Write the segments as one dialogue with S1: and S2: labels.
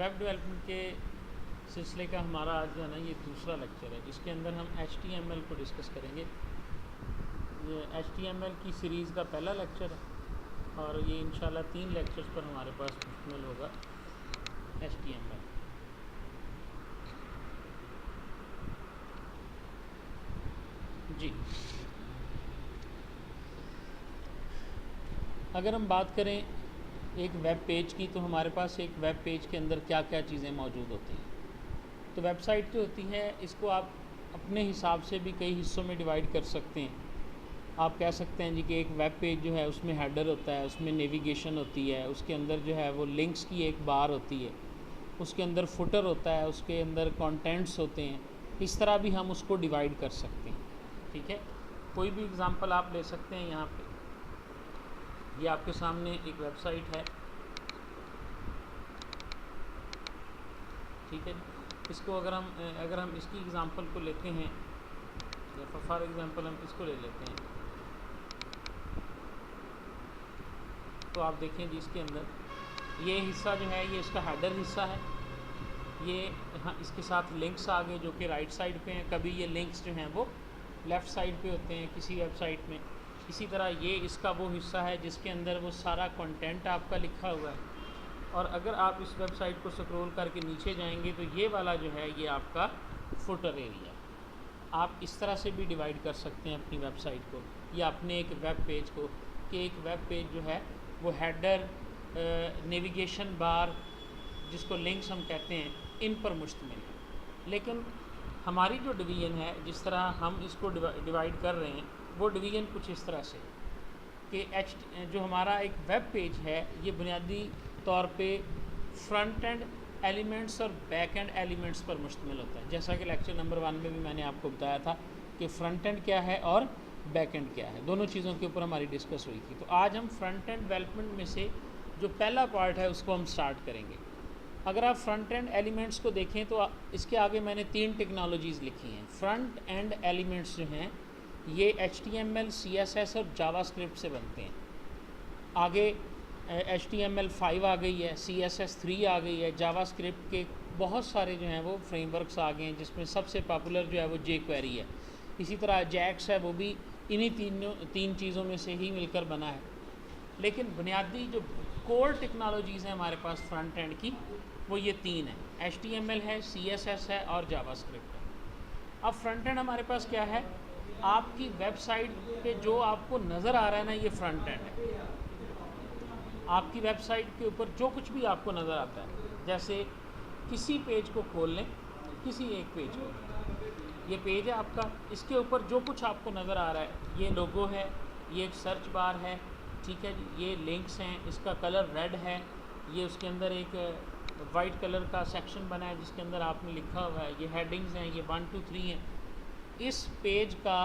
S1: Web development के सिलसिले का हमारा आज जो है ना ये दूसरा लेक्चर है। इसके अंदर हम HTML को डिस्कस करेंगे। ये HTML की सीरीज़ का पहला लेक्चर है और ये इंशाल्लाह 3 लेक्चर्स पर हमारे पास मुश्तमिल होगा HTML। जी, अगर हम बात करें एक वेब पेज की, तो हमारे पास एक वेब पेज के अंदर क्या क्या चीज़ें मौजूद होती हैं। तो वेबसाइट जो होती है इसको आप अपने हिसाब से भी कई हिस्सों में डिवाइड कर सकते हैं। आप कह सकते हैं जी कि एक वेब पेज जो है उसमें हेडर होता है, उसमें नेविगेशन होती है, उसके अंदर जो है वो लिंक्स की एक बार होती है, उसके अंदर फुटर होता है, उसके अंदर कंटेंट्स होते हैं। इस तरह भी हम उसको डिवाइड कर सकते हैं। ठीक है, कोई भी एग्ज़ाम्पल आप ले सकते हैं। यहाँ पे ये आपके सामने एक वेबसाइट है, ठीक है। इसको अगर हम इसकी एग्ज़ाम्पल को लेते हैं, फॉर एग्ज़ाम्पल हम इसको ले लेते हैं, तो आप देखें जी इसके अंदर ये हिस्सा जो है ये इसका हेडर हिस्सा है। ये हाँ, इसके साथ लिंक्स आ गए जो कि राइट साइड पे हैं। कभी ये लिंक्स जो हैं वो लेफ़्ट साइड पे होते हैं किसी वेबसाइट में। इसी तरह ये इसका वो हिस्सा है जिसके अंदर वो सारा कंटेंट आपका लिखा हुआ है। और अगर आप इस वेबसाइट को स्क्रॉल करके नीचे जाएंगे तो ये वाला जो है ये आपका फुटर एरिया। आप इस तरह से भी डिवाइड कर सकते हैं अपनी वेबसाइट को या अपने एक वेब पेज को, कि एक वेब पेज जो है वो हेडर, नेविगेशन बार, जिसको लिंक्स हम कहते हैं, इन पर मुश्तमिल है। लेकिन हमारी जो डिवीज़न है, जिस तरह हम इसको डिवाइड कर रहे हैं, वो डिवीज़न कुछ इस तरह से कि जो हमारा एक वेब पेज है ये बुनियादी तौर पे फ्रंट एंड एलिमेंट्स और बैक एंड एलिमेंट्स पर मुश्तमिल होता है। जैसा कि लेक्चर नंबर 1 में भी मैंने आपको बताया था कि फ्रंट एंड क्या है और बैक एंड क्या है, दोनों चीज़ों के ऊपर हमारी डिस्कस हुई थी। तो आज हम फ्रंट एंड डेवलपमेंट में से जो पहला पार्ट है उसको हम स्टार्ट करेंगे। अगर आप फ्रंट एंड एलिमेंट्स को देखें तो इसके आगे मैंने 3 टेक्नोलॉजीज़ लिखी हैं। फ्रंट एंड एलिमेंट्स जो हैं ये HTML, CSS और जावास्क्रिप्ट से बनते हैं। आगे HTML5 आ गई है, CSS 3 आ गई है, जावास्क्रिप्ट के बहुत सारे जो हैं वो फ्रेमवर्क्स आ गए हैं, जिसमें सबसे पॉपुलर जो है वो jQuery है। इसी तरह JAX है, वो भी इन्हीं तीन चीज़ों में से ही मिलकर बना है। लेकिन बुनियादी जो कोर टेक्नोलॉजीज़ हैं हमारे पास फ्रंट एंड की, वो ये 3 है, HTML है, CSS है और जावास्क्रिप्ट है। अब फ्रंट एंड हमारे पास क्या है, आपकी वेबसाइट पे जो आपको नज़र आ रहा है ना, ये फ्रंट एंड है। आपकी वेबसाइट के ऊपर जो कुछ भी आपको नज़र आता है, जैसे किसी पेज को खोल लें, किसी एक पेज को, ये पेज है आपका, इसके ऊपर जो कुछ आपको नज़र आ रहा है, ये लोगो है, ये एक सर्च बार है, ठीक है जी, ये लिंक्स हैं, इसका कलर रेड है, ये उसके अंदर एक वाइट कलर का सेक्शन बना है जिसके अंदर आपने लिखा हुआ है, ये हेडिंग्स हैं, ये 1 2 3 हैं। इस पेज का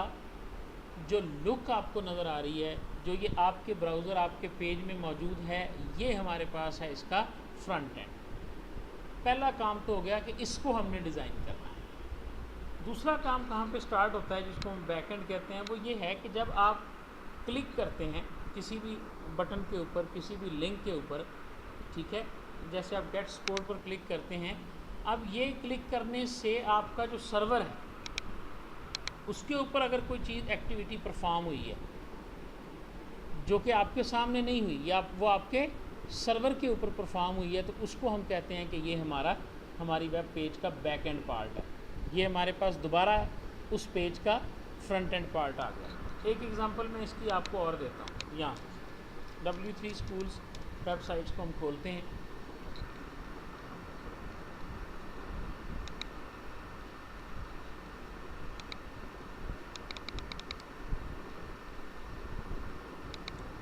S1: जो लुक आपको नज़र आ रही है, जो ये आपके ब्राउज़र आपके पेज में मौजूद है, ये हमारे पास है इसका फ्रंट एंड। पहला काम तो हो गया कि इसको हमने डिज़ाइन करना है। दूसरा काम कहाँ पे स्टार्ट होता है, जिसको हम बैक एंड कहते हैं, वो ये है कि जब आप क्लिक करते हैं किसी भी बटन के ऊपर, किसी भी लिंक के ऊपर, ठीक है, जैसे आप गेट सपोर्ट पर क्लिक करते हैं, अब ये क्लिक करने से आपका जो सर्वर है उसके ऊपर अगर कोई चीज़ एक्टिविटी परफॉर्म हुई है जो कि आपके सामने नहीं हुई, या वो आपके सर्वर के ऊपर परफॉर्म हुई है, तो उसको हम कहते हैं कि ये हमारी वेब पेज का बैक एंड पार्ट है। ये हमारे पास दोबारा उस पेज का फ्रंट एंड पार्ट आ गया। एक एग्जांपल मैं इसकी आपको और देता हूँ। यहाँ W3 स्कूल्स वेबसाइट्स को हम खोलते हैं।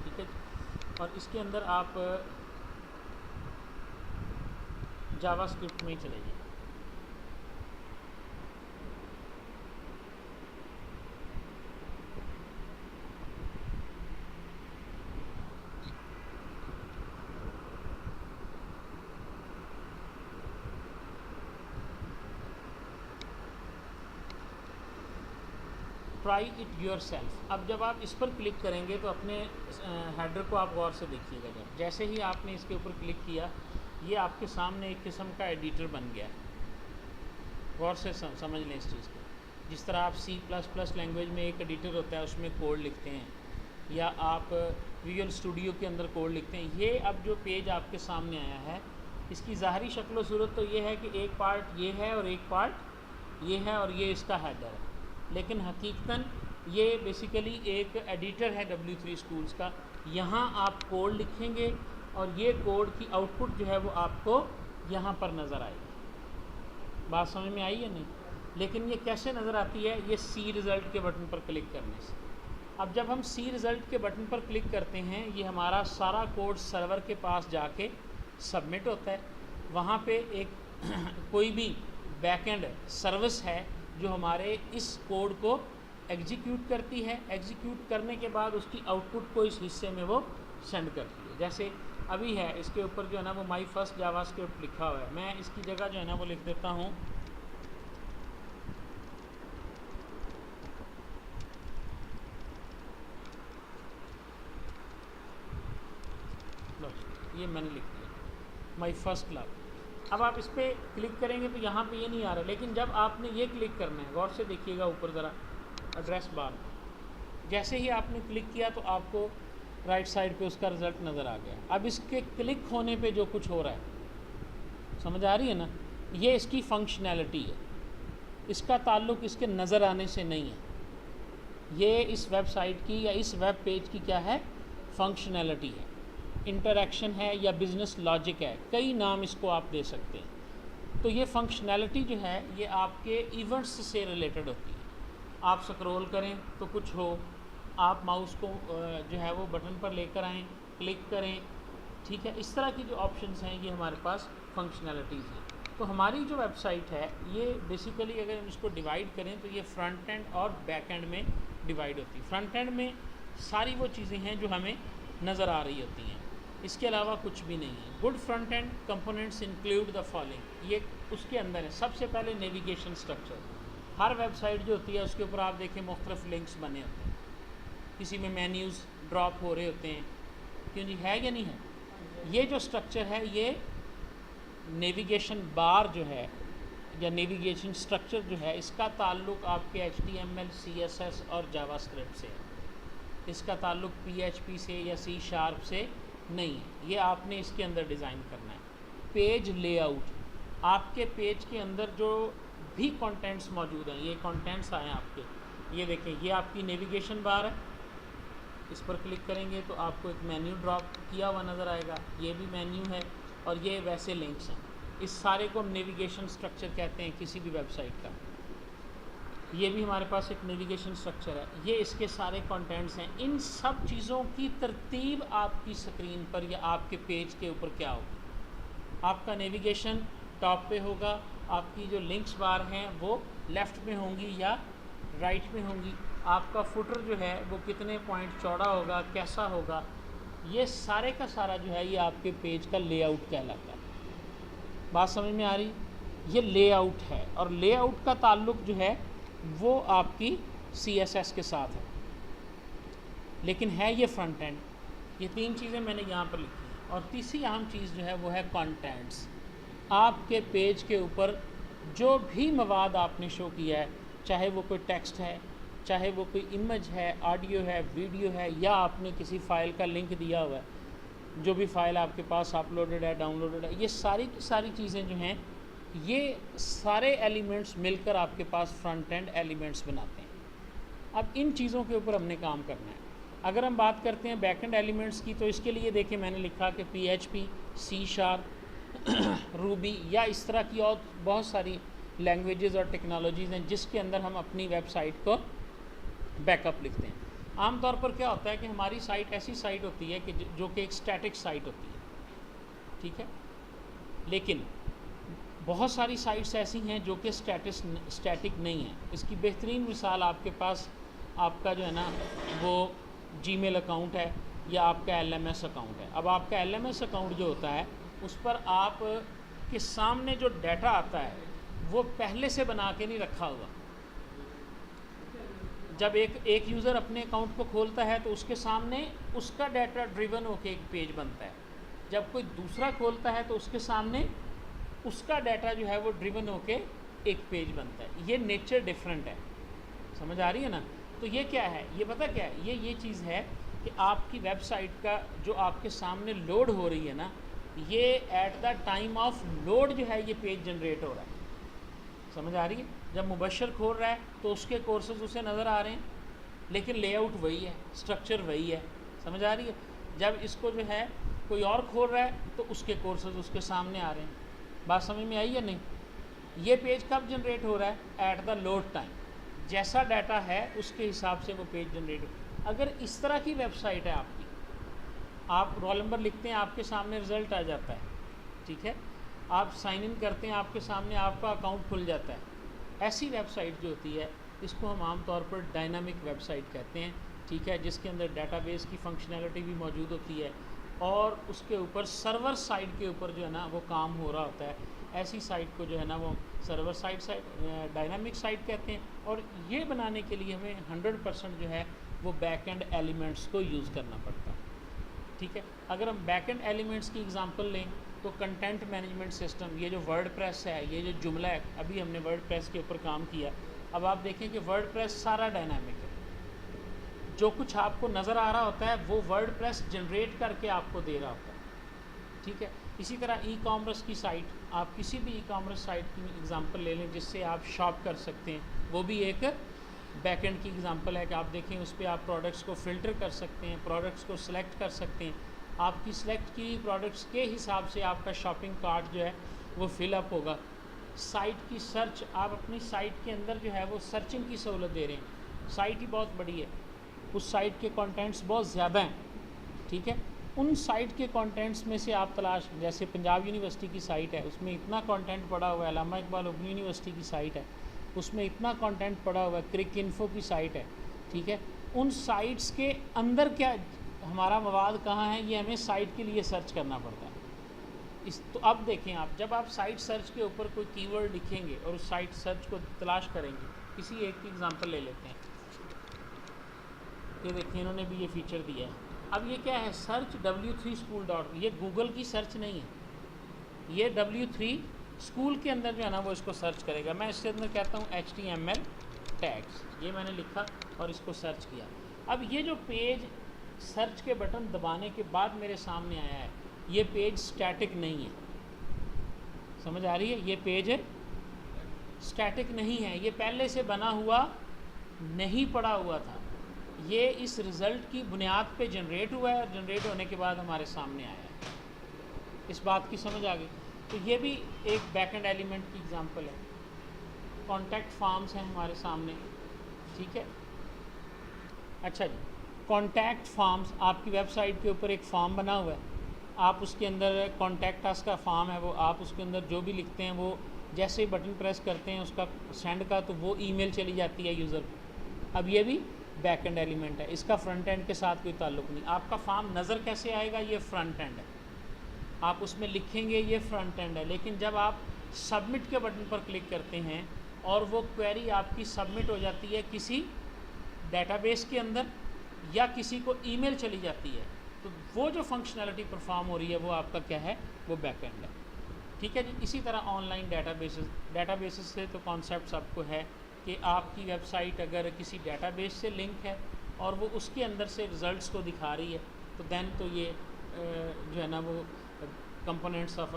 S1: ठीक है, और इसके अंदर आप जावास्क्रिप्ट में चले जाइए। Try it your self. अब जब आप इस पर क्लिक करेंगे तो अपने हेडर को आप गौर से देखिएगा। जब जैसे ही आपने इसके ऊपर क्लिक किया, ये आपके सामने एक किस्म का एडिटर बन गया है। गौर से समझ लें इस चीज़ को। जिस तरह आप C++ लैंग्वेज में एक एडिटर होता है, उसमें कोड लिखते हैं, या आप विजुअल स्टूडियो के अंदर कोड लिखते हैं। ये अब जो पेज आपके सामने आया है, इसकी ज़ाहरी शक्ल सूरत तो ये है कि एक पार्ट ये है और एक पार्ट ये है और ये इसका हेडर है, लेकिन हकीकतन ये बेसिकली एक एडिटर है W3 स्कूल्स का। यहाँ आप कोड लिखेंगे और ये कोड की आउटपुट जो है वो आपको यहाँ पर नज़र आएगी। बात समझ में आई है नहीं? लेकिन ये कैसे नज़र आती है? ये सी रिज़ल्ट के बटन पर क्लिक करने से। अब जब हम सी रिज़ल्ट के बटन पर क्लिक करते हैं, ये हमारा सारा कोड सर्वर के पास जाके सबमिट होता है। वहाँ पे एक कोई भी बैकएंड सर्विस है जो हमारे इस कोड को एग्जीक्यूट करती है। एग्जीक्यूट करने के बाद उसकी आउटपुट को इस हिस्से में वो सेंड करती है। जैसे अभी है, इसके ऊपर जो है ना वो माई फर्स्ट जावास्क्रिप्ट लिखा हुआ है। मैं इसकी जगह जो है ना वो लिख देता हूँ ये मैंने लिख दिया माई फर्स्ट लव। अब आप इस पर क्लिक करेंगे तो यहाँ पे ये नहीं आ रहा, लेकिन जब आपने ये क्लिक करना है, गौर से देखिएगा ऊपर ज़रा एड्रेस बार, जैसे ही आपने क्लिक किया तो आपको राइट साइड पे उसका रिज़ल्ट नज़र आ गया। अब इसके क्लिक होने पे जो कुछ हो रहा है, समझ आ रही है ना? ये इसकी फंक्शनैलिटी है, इसका ताल्लुक़ इसके नज़र आने से नहीं है। ये इस वेबसाइट की या इस वेब पेज की क्या है? फंक्शनैलिटी है, इंटरैक्शन है या बिज़नेस लॉजिक है, कई नाम इसको आप दे सकते हैं। तो ये फंक्शनैलिटी जो है ये आपके इवेंट्स से रिलेटेड होती है। आप स्क्रॉल करें तो कुछ हो, आप माउस को जो है वो बटन पर लेकर आएँ, क्लिक करें, ठीक है। इस तरह की जो ऑप्शंस हैं ये हमारे पास फंक्शनैलिटीज़ हैं। तो हमारी जो वेबसाइट है ये बेसिकली अगर हम इसको डिवाइड करें तो ये फ्रंट एंड और बैक एंड में डिवाइड होती है। फ्रंट एंड में सारी वो चीज़ें हैं जो हमें नज़र आ रही होती हैं, इसके अलावा कुछ भी नहीं है। Good front end components include the following, ये उसके अंदर है। सबसे पहले नेविगेशन स्ट्रक्चर। हर वेबसाइट जो होती है उसके ऊपर आप देखें मुख्तलिफ लिंक्स बने होते हैं, किसी में मेन्यूज़ ड्रॉप हो रहे होते हैं, क्यों जी, है या नहीं है? ये जो स्ट्रक्चर है ये नेविगेशन बार जो है या नेविगेशन स्ट्रक्चर जो है, इसका ताल्लुक़ आपके HTML, CSS और जावास्क्रिप्ट से है। इसका ताल्लुक़ PHP से या C# से नहीं है। ये आपने इसके अंदर डिज़ाइन करना है। पेज लेआउट, आपके पेज के अंदर जो भी कंटेंट्स मौजूद हैं, ये कंटेंट्स आए हैं आपके, ये देखें, ये आपकी नेविगेशन बार है। इस पर क्लिक करेंगे तो आपको एक मेन्यू ड्रॉप किया हुआ नज़र आएगा, ये भी मेन्यू है और ये वैसे लिंक्स हैं। इस सारे को हम नेविगेशन स्ट्रक्चर कहते हैं किसी भी वेबसाइट का। ये भी हमारे पास एक नेविगेशन स्ट्रक्चर है, ये इसके सारे कंटेंट्स हैं। इन सब चीज़ों की तरतीब आपकी स्क्रीन पर या आपके पेज के ऊपर क्या होगी? आपका नेविगेशन टॉप पे होगा, आपकी जो लिंक्स बार हैं वो लेफ़्ट में होंगी या राइट में होंगी, आपका फुटर जो है वो कितने पॉइंट चौड़ा होगा, कैसा होगा, ये सारे का सारा जो है ये आपके पेज का लेआउट कहलाता है। बात समझ में आ रही? ये लेआउट है और लेआउट का ताल्लुक़ जो है वो आपकी CSS के साथ है, लेकिन है ये फ्रंट एंड। ये तीन चीज़ें मैंने यहाँ पर लिखी हैं। और तीसरी अहम चीज़ जो है वो है कंटेंट्स। आपके पेज के ऊपर जो भी मवाद आपने शो किया है, चाहे वो कोई टेक्स्ट है, चाहे वो कोई इमेज है, ऑडियो है, वीडियो है, या आपने किसी फ़ाइल का लिंक दिया हुआ है, जो भी फ़ाइल आपके पास अपलोडेड है, डाउनलोडेड है, ये सारी की सारी चीज़ें जो हैं ये सारे एलिमेंट्स मिलकर आपके पास फ्रंट एंड एलिमेंट्स बनाते हैं। अब इन चीज़ों के ऊपर हमने काम करना है। अगर हम बात करते हैं बैक एंड एलिमेंट्स की, तो इसके लिए देखिए मैंने लिखा कि PHP, C#, रूबी या इस तरह की और बहुत सारी लैंग्वेजेस और टेक्नोलॉजीज़ हैं जिसके अंदर हम अपनी वेबसाइट को बैकअप लिखते हैं। आमतौर पर क्या होता है कि हमारी साइट ऐसी साइट होती है कि जो कि एक स्टैटिक साइट होती है, ठीक है, लेकिन बहुत सारी साइट्स ऐसी हैं जो कि स्टैटिक नहीं है। इसकी बेहतरीन मिसाल आपके पास आपका जो है ना वो जीमेल अकाउंट है या आपका LMS अकाउंट है। अब आपका LMS अकाउंट जो होता है उस पर आप के सामने जो डाटा आता है वो पहले से बना के नहीं रखा हुआ। जब एक यूज़र अपने अकाउंट को खोलता है तो उसके सामने उसका डाटा ड्रिवन होकर एक पेज बनता है। जब कोई दूसरा खोलता है तो उसके सामने उसका डाटा जो है वो ड्रिवन होके एक पेज बनता है। ये नेचर डिफरेंट है, समझ आ रही है ना। तो ये क्या है, ये पता क्या है, ये चीज़ है कि आपकी वेबसाइट का जो आपके सामने लोड हो रही है ना, ये at the time of load जो है ये पेज जनरेट हो रहा है, समझ आ रही है। जब मुबशर खोल रहा है तो उसके कोर्सेज उसे नज़र आ रहे हैं, लेकिन लेआउट वही है, स्ट्रक्चर वही है, समझ आ रही है। जब इसको जो है कोई और खोल रहा है तो उसके कोर्सेज उसके सामने आ रहे हैं। बात समझ में आई या नहीं। ये पेज कब जनरेट हो रहा है, एट द लोड टाइम, जैसा डाटा है उसके हिसाब से वो पेज जनरेट हो। अगर इस तरह की वेबसाइट है आपकी, आप रोल नंबर लिखते हैं आपके सामने रिज़ल्ट आ जाता है, ठीक है, आप साइन इन करते हैं आपके सामने आपका अकाउंट खुल जाता है, ऐसी वेबसाइट जो होती है इसको हम आम तौर पर डायनामिक वेबसाइट कहते हैं, ठीक है, जिसके अंदर डाटाबेस की फंक्शनैलिटी भी मौजूद होती है और उसके ऊपर सर्वर साइड के ऊपर जो है ना वो काम हो रहा होता है। ऐसी साइट को जो है ना वो सर्वर साइड डायनामिक साइट कहते हैं। और ये बनाने के लिए हमें 100% जो है वो बैक एंड एलिमेंट्स को यूज़ करना पड़ता है, ठीक है। अगर हम बैक एंड एलिमेंट्स की एग्जांपल लें तो कंटेंट मैनेजमेंट सिस्टम, ये जो वर्डप्रेस है, ये जो जुमला है, अभी हमने वर्डप्रेस के ऊपर काम किया। अब आप देखें कि वर्डप्रेस सारा डायनामिक है, जो कुछ आपको नज़र आ रहा होता है वो वर्डप्रेस जनरेट करके आपको दे रहा होता है, ठीक है। इसी तरह ई कॉमर्स की साइट, आप किसी भी ई कॉमर्स साइट की एग्जांपल ले लें जिससे आप शॉप कर सकते हैं, वो भी एक बैकएंड की एग्जांपल है कि आप देखें उस पर आप प्रोडक्ट्स को फ़िल्टर कर सकते हैं, प्रोडक्ट्स को सिलेक्ट कर सकते हैं, आपकी सिलेक्ट की प्रोडक्ट्स के हिसाब से आपका शॉपिंग कार्ट जो है वो फिलअप होगा। साइट की सर्च, आप अपनी साइट के अंदर जो है वो सर्चिंग की सहूलत दे रहे हैं। साइट ही बहुत बड़ी है, उस साइट के कंटेंट्स बहुत ज़्यादा हैं, ठीक है। उन साइट के कंटेंट्स में से आप तलाश, जैसे पंजाब यूनिवर्सिटी की साइट है उसमें इतना कंटेंट पड़ा हुआ है, अल्लामा इकबाल ओपन यूनिवर्सिटी की साइट है उसमें इतना कंटेंट पड़ा हुआ है, क्रिक इन्फो की साइट है, ठीक है। उन साइट्स के अंदर क्या हमारा मवाद कहाँ है, ये हमें साइट के लिए सर्च करना पड़ता है। तो अब देखें आप, जब आप साइट सर्च के ऊपर कोई कीवर्ड लिखेंगे और उस साइट सर्च को तलाश करेंगे, किसी एक की एग्जांपल ले लेते हैं, ये देखिए इन्होंने भी ये फीचर दिया है। अब ये क्या है, सर्च w3school.com, ये गूगल की सर्च नहीं है, ये w3 स्कूल के अंदर जो है ना वो इसको सर्च करेगा। मैं इसके अंदर कहता हूँ HTML टैग्स, ये मैंने लिखा और इसको सर्च किया। अब ये जो पेज सर्च के बटन दबाने के बाद मेरे सामने आया है, ये पेज स्टैटिक नहीं है, समझ आ रही है, ये पेज स्टैटिक नहीं है, ये पहले से बना हुआ नहीं पड़ा हुआ था, ये इस रिज़ल्ट की बुनियाद पे जनरेट हुआ है और जनरेट होने के बाद हमारे सामने आया है। इस बात की समझ आ गई। तो ये भी एक बैकएंड एलिमेंट की एग्जांपल है। कॉन्टैक्ट फॉर्म्स हैं हमारे सामने, ठीक है। अच्छा जी, कॉन्टैक्ट फॉर्म्स, आपकी वेबसाइट के ऊपर एक फॉर्म बना हुआ है, आप उसके अंदर कॉन्टैक्ट अस का फॉर्म है, वो आप उसके अंदर जो भी लिखते हैं वो जैसे ही बटन प्रेस करते हैं उसका सेंड का, तो वो ईमेल चली जाती है यूज़र को। अब ये भी बैक एंड एलिमेंट है, इसका फ्रंट एंड के साथ कोई ताल्लुक़ नहीं। आपका फॉर्म नज़र कैसे आएगा, ये फ्रंट एंड है, आप उसमें लिखेंगे ये फ्रंट एंड है। लेकिन जब आप सबमिट के बटन पर क्लिक करते हैं और वो क्वेरी आपकी सबमिट हो जाती है किसी डेटाबेस के अंदर या किसी को ईमेल चली जाती है, तो वो जो फंक्शनैलिटी परफॉर्म हो रही है वो आपका क्या है, वो बैक एंड है, ठीक है जी। इसी तरह ऑनलाइन डेटाबेसेस से तो कॉन्सेप्ट आपको है कि आपकी वेबसाइट अगर किसी डेटाबेस से लिंक है और वो उसके अंदर से रिज़ल्ट्स को दिखा रही है, तो देन तो ये जो है ना वो components of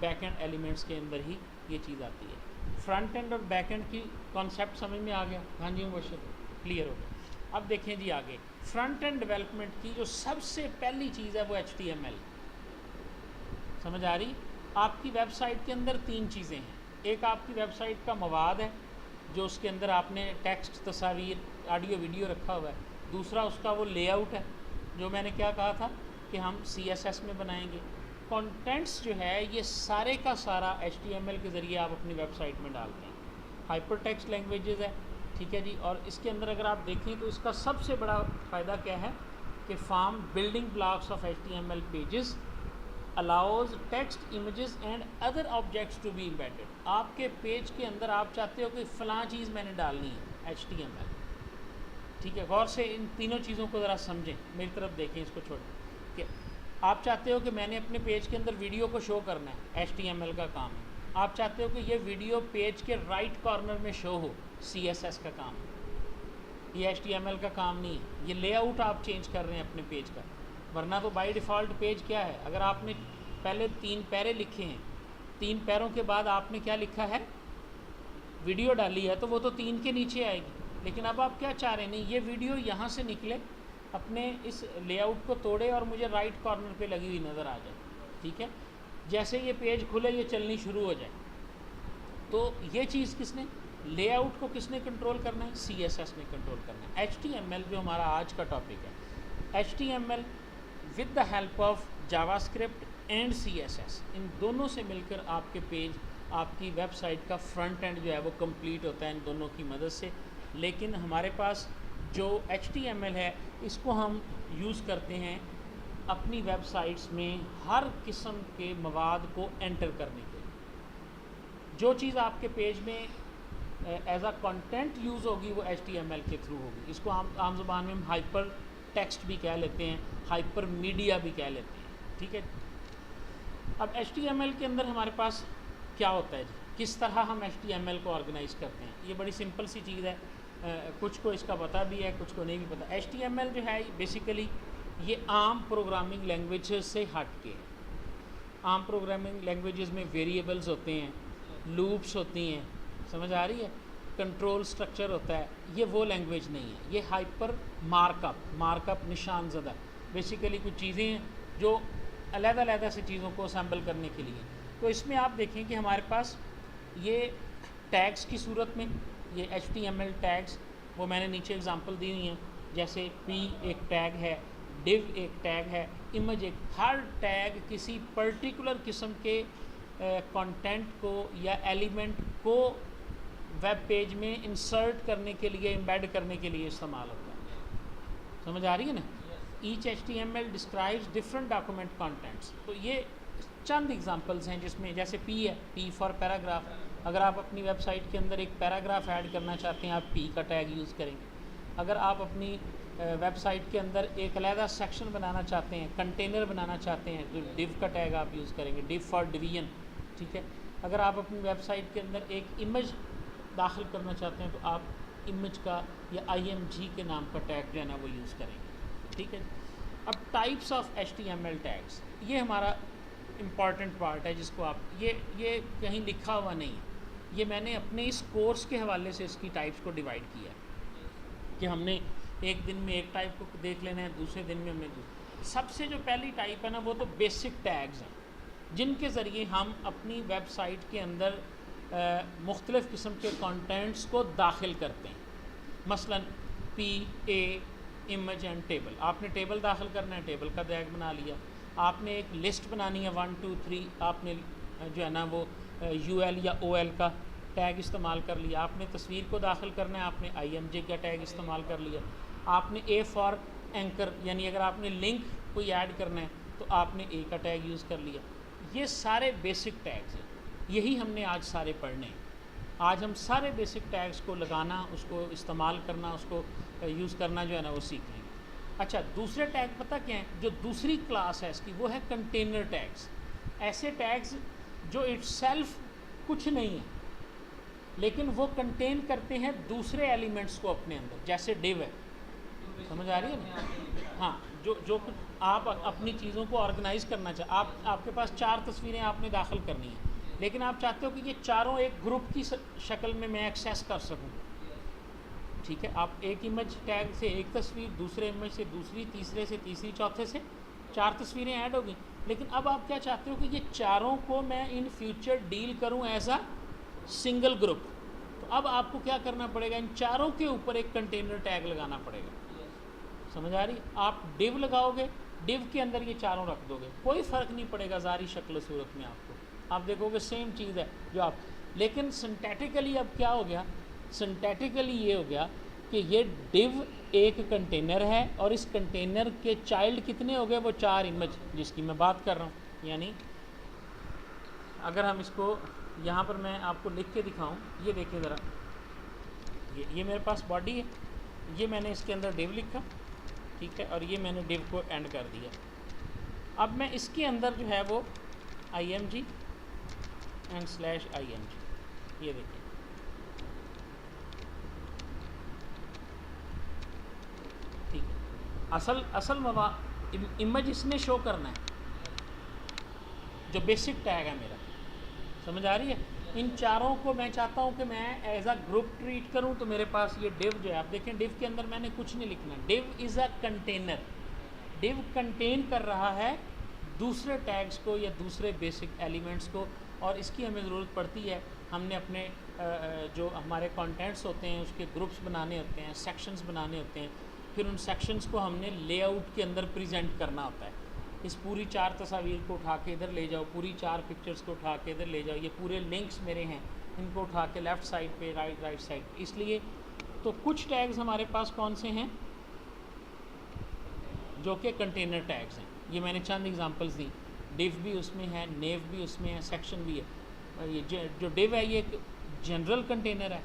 S1: back and elements के अंदर ही ये चीज़ आती है। फ्रंट एंड और बैक एंड की कॉन्सेप्ट समझ में आ गया? हाँ जी मुबशर, क्लियर हो गया। अब देखें जी आगे, फ्रंट एंड डेवलपमेंट की जो सबसे पहली चीज़ है वो HTML, समझ आ रही। आपकी वेबसाइट के अंदर तीन चीज़ें हैं, एक आपकी वेबसाइट का मवाद है जो उसके अंदर आपने टेक्स्ट, तस्वीर, ऑडियो, वीडियो रखा हुआ है। दूसरा उसका वो लेआउट है जो मैंने क्या कहा था कि हम CSS में बनाएंगे। कंटेंट्स जो है ये सारे का सारा HTML के ज़रिए आप अपनी वेबसाइट में डालते हैं। हाइपर टेक्स्ट लैंग्वेजेस है, ठीक है जी। और इसके अंदर अगर आप देखें तो इसका सबसे बड़ा फ़ायदा क्या है कि form building blocks of HTML pages allows text, images and other objects to be embedded. आपके पेज के अंदर आप चाहते हो कि फ़लाँ चीज़ मैंने डालनी है HTML, ठीक है। गौर से इन तीनों चीज़ों को ज़रा समझें, मेरी तरफ देखें, इसको छोड़ें कि आप चाहते हो कि मैंने अपने पेज के अंदर वीडियो को शो करना है, HTML का काम है। आप चाहते हो कि ये वीडियो पेज के राइट कॉर्नर में शो हो, CSS का काम है। ये HTML का काम नहीं है, ये लेआउट आप चेंज कर रहे हैं अपने पेज का। वरना तो बाय डिफ़ॉल्ट पेज क्या है, अगर आपने पहले 3 पैरे लिखे हैं, 3 पैरों के बाद आपने क्या लिखा है, वीडियो डाली है, तो वो तो 3 के नीचे आएगी। लेकिन अब आप क्या चाह रहे हैं, नहीं ये वीडियो यहाँ से निकले, अपने इस लेआउट को तोड़े और मुझे राइट कॉर्नर पे लगी हुई नज़र आ जाए। ठीक है, जैसे ये पेज खुले ये चलनी शुरू हो जाए। तो ये चीज़ किसने, लेआउट को किसने कंट्रोल करना है, CSS ने कंट्रोल करना है। HTML जो हमारा आज का टॉपिक है, HTML with the help of JavaScript and CSS, इन दोनों से मिलकर आपके पेज, आपकी वेबसाइट का फ्रंट एंड जो है वो कंप्लीट होता है इन दोनों की मदद से। लेकिन हमारे पास जो HTML है इसको हम यूज़ करते हैं अपनी वेबसाइट्स में हर किस्म के मवाद को एंटर करने के लिए। जो चीज़ आपके पेज में एज अ कंटेंट यूज़ होगी वो HTML के थ्रू होगी। इसको आम ज़ुबान में हम हाइपर टेक्स्ट भी कह लेते हैं, हाइपर मीडिया भी कह लेते हैं। ठीक है, अब HTML के अंदर हमारे पास क्या होता है जी, किस तरह हम HTML को ऑर्गेनाइज करते हैं। ये बड़ी सिंपल सी चीज़ है, कुछ को इसका पता भी है, कुछ को नहीं भी पता। HTML जो है बेसिकली ये आम प्रोग्रामिंग लैंग्वेजेस से हट के है। आम प्रोग्रामिंग लैंग्वेजेस में वेरिएबल्स होते हैं, लूप्स होती हैं, समझ आ रही है, कंट्रोल स्ट्रक्चर होता है। ये वो लैंग्वेज नहीं है, ये हाइपर मार्कअप निशान ज़दा बेसिकली कुछ चीज़ें हैं जो अलग-अलग से चीज़ों को असेंबल करने के लिए। तो इसमें आप देखें कि हमारे पास ये टैग्स की सूरत में ये HTML टैग्स, वो मैंने नीचे एग्जांपल दी हुई हैं, जैसे P एक टैग है, div एक टैग है, इमेज एक। हर टैग किसी पर्टिकुलर किस्म के कंटेंट को या एलिमेंट को वेब पेज में इंसर्ट करने के लिए, एम्बेड करने के लिए इस्तेमाल होता है। समझ आ रही है ना। Each HTML describes different document contents. तो ये चंद एग्जांपल्स हैं जिसमें जैसे P है, P फॉर पैराग्राफ। अगर आप अपनी वेबसाइट के अंदर एक पैराग्राफ ऐड करना चाहते हैं, आप P का टैग यूज़ करेंगे। अगर आप अपनी वेबसाइट के अंदर एक अलहदा सेक्शन बनाना चाहते हैं, कंटेनर बनाना चाहते हैं, तो div का टैग आप यूज़ करेंगे, div फॉर डिवीजन। ठीक है, अगर आप अपनी वेबसाइट के अंदर एक इमेज दाखिल करना चाहते हैं तो आप इमेज का या IMG के नाम का टैग जो है ना वो यूज़ करेंगे। ठीक है, अब टाइप्स ऑफ HTML टैग्स, ये हमारा इम्पॉर्टेंट पार्ट है जिसको आप ये कहीं लिखा हुआ नहीं है, ये मैंने अपने इस कोर्स के हवाले से इसकी टाइप्स को डिवाइड किया है कि हमने एक दिन में एक टाइप को देख लेना है, दूसरे दिन में हमने सबसे जो पहली टाइप है ना वो तो बेसिक टैग्स हैं, जिनके ज़रिए हम अपनी वेबसाइट के अंदर मुख्तलिफ़ किस्म के कंटेंट्स को दाखिल करते हैं। मसलन PA इमेज एंड टेबल, आपने टेबल दाखिल करना है, टेबल का टैग बना लिया। आपने एक लिस्ट बनानी है 1 2 3, आपने जो है ना वो UL या OL का टैग इस्तेमाल कर लिया। आपने तस्वीर को दाखिल करना है, आपने IMG का टैग इस्तेमाल कर लिया। आपने A फॉर एंकर, यानी अगर आपने लिंक कोई ऐड करना है तो आपने A का टैग यूज़ कर लिया। ये सारे बेसिक टैग्स हैं, यही हमने आज सारे पढ़ने हैं। आज हम सारे बेसिक टैग्स को लगाना, उसको इस्तेमाल करना, उसको यूज़ करना जो है ना वो सीख लेंगे। अच्छा, दूसरे टैग पता क्या है, जो दूसरी क्लास है इसकी, वो है कंटेनर टैग्स। ऐसे टैग्स जो इटसेल्फ कुछ नहीं है लेकिन वो कंटेन करते हैं दूसरे एलिमेंट्स को अपने अंदर, जैसे div है। समझ आ रही है ना। हाँ, जो आप अपनी चीज़ों को ऑर्गेनाइज करना आपके पास 4 तस्वीरें आपने दाखिल करनी है, लेकिन आप चाहते हो कि ये चारों एक ग्रुप की शक्ल में मैं एक्सेस कर सकूँ। ठीक है, आप एक इमेज टैग से एक तस्वीर, दूसरे इमेज से दूसरी, तीसरे से तीसरी, चौथे से 4 तस्वीरें ऐड हो गई। लेकिन अब आप क्या चाहते हो कि ये चारों को मैं इन फ्यूचर डील करूं एज अ सिंगल ग्रुप। तो अब आपको क्या करना पड़ेगा, इन चारों के ऊपर एक कंटेनर टैग लगाना पड़ेगा। समझ आ रही, आप div लगाओगे, div के अंदर ये चारों रख दोगे, कोई फ़र्क नहीं पड़ेगा ज़ारी शक्ल सूरत में आपको, आप देखोगे सेम चीज़ है जो आप। लेकिन सिंथेटिकली अब क्या हो गया, सिंथेटिकली ये हो गया कि ये div एक कंटेनर है और इस कंटेनर के चाइल्ड कितने हो गए, वो 4 इमेज जिसकी मैं बात कर रहा हूँ। यानी अगर हम इसको यहाँ पर मैं आपको लिख के दिखाऊं, ये देखिए ज़रा, ये मेरे पास बॉडी है, ये मैंने इसके अंदर div लिखा, ठीक है, और ये मैंने div को एंड कर दिया। अब मैं इसके अंदर जो है वो img एंड /img, ये देखिए ठीक है। असल इमेज इसने शो करना है, जो बेसिक टैग है मेरा, समझ आ रही है। इन चारों को मैं चाहता हूँ कि मैं एज अ ग्रुप ट्रीट करूँ, तो मेरे पास ये div जो है, आप देखें div के अंदर मैंने कुछ नहीं लिखना। div is a container, div contain कर रहा है दूसरे टैग्स को या दूसरे बेसिक एलिमेंट्स को, और इसकी हमें ज़रूरत पड़ती है। हमने अपने जो हमारे कंटेंट्स होते हैं उसके ग्रुप्स बनाने होते हैं, सेक्शंस बनाने होते हैं, फिर उन सेक्शंस को हमने लेआउट के अंदर प्रेजेंट करना होता है। इस पूरी 4 तस्वीर को उठा के इधर ले जाओ, पूरी 4 पिक्चर्स को उठा के इधर ले जाओ, ये पूरे लिंक्स मेरे हैं, इनको उठा के लेफ़्ट साइड पे राइट साइड। इसलिए तो कुछ टैग्स हमारे पास कौन से हैं जो कि कंटेनर टैग्स हैं, ये मैंने चंद एग्जांपल्स दी। div भी उसमें है, नेव भी उसमें है, सेक्शन भी है। ये जो div है ये एक जनरल कंटेनर है,